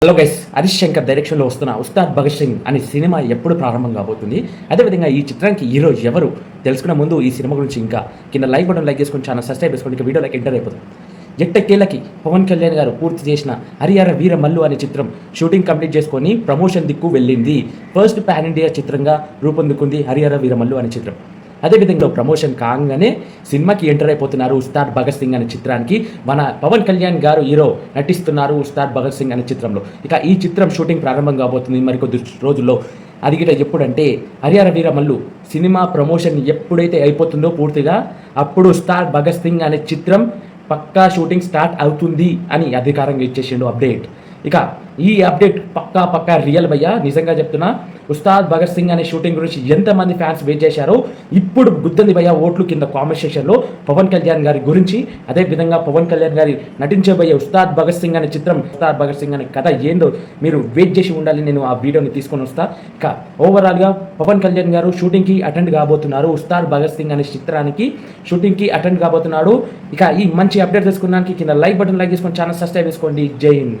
Hello guys, Harish Shankar డైరెక్షన్లో వస్తున్న ఉస్తాద్ భగత్ సింగ్ అనే సినిమా ఎప్పుడు ప్రారంభం కాబోతుంది? అదేవిధంగా ఈ చిత్రానికి హీరో ఎవరు తెలుసుకునే ముందు ఈ సినిమా గురించి ఇంకా కింద లైక్ బటన్ లైక్ చేసుకొని ఛానల్ సబ్స్క్రైబ్ చేసుకోండి. ఇంకా వీడియోలోకి ఎంటర్ అయిపోతుంది. ఎట్టకేళ్ళకి పవన్ కళ్యాణ్ గారు పూర్తి చేసిన హరిహర వీర మల్లు అనే చిత్రం షూటింగ్ కంప్లీట్ చేసుకొని ప్రమోషన్ దిక్కు వెళ్ళింది. ఫస్ట్ పాన్ ఇండియా చిత్రంగా రూపొందుకుంది హరిహర వీర మల్లు అనే చిత్రం. అదేవిధంగా ప్రమోషన్ కాగానే సినిమాకి ఎంటర్ అయిపోతున్నారు ఉస్తాద్ భగత్ సింగ్ అనే చిత్రానికి. మన పవన్ కళ్యాణ్ గారు హీరో నటిస్తున్నారు ఉస్తాద్ భగత్ సింగ్ అనే చిత్రంలో. ఇక ఈ చిత్రం షూటింగ్ ప్రారంభం కాబోతుంది మరికొద్ది రోజుల్లో. అది గిట ఎప్పుడంటే హరిహర వీర మల్లు సినిమా ప్రమోషన్ ఎప్పుడైతే అయిపోతుందో పూర్తిగా అప్పుడు ఉస్తాద్ భగత్ సింగ్ అనే చిత్రం పక్కా షూటింగ్ స్టార్ట్ అవుతుంది అని అధికారంగా ఇచ్చేసిండు అప్డేట్. ఇక ఈ అప్డేట్ పక్కా రియల్ భయ్యా, నిజంగా చెప్తున్నా. ఉస్తాద్ భగత్ సింగ్ అనే షూటింగ్ గురించి ఎంతమంది ఫ్యాన్స్ వెయిట్ చేశారో ఇప్పుడు గుర్తుంది భయ్యా ఓట్లు కింద కామెంట్ సెక్షన్లో పవన్ కళ్యాణ్ గారి గురించి. అదేవిధంగా పవన్ కళ్యాణ్ గారి నటించబోయే ఉస్తాద్ భగత్ సింగ్ అనే చిత్రం, ఉస్తాద్ భగత్ సింగ్ అనే కథ ఏందో మీరు వెయిట్ చేసి ఉండాలి. నేను ఆ వీడియోని తీసుకొని వస్తా. ఇక ఓవరాల్గా పవన్ కళ్యాణ్ గారు షూటింగ్కి అటెండ్ కాబోతున్నారు. ఉస్తాద్ భగత్ సింగ్ అనే చిత్రానికి షూటింగ్కి అటెండ్ కాబోతున్నాడు. ఇక ఈ మంచి అప్డేట్ తెలుసుకోవడానికి కింద లైక్ బటన్ లైక్ చేసుకొని ఛానల్ సబ్స్క్రైబ్ చేసుకోండి. జై హింద్.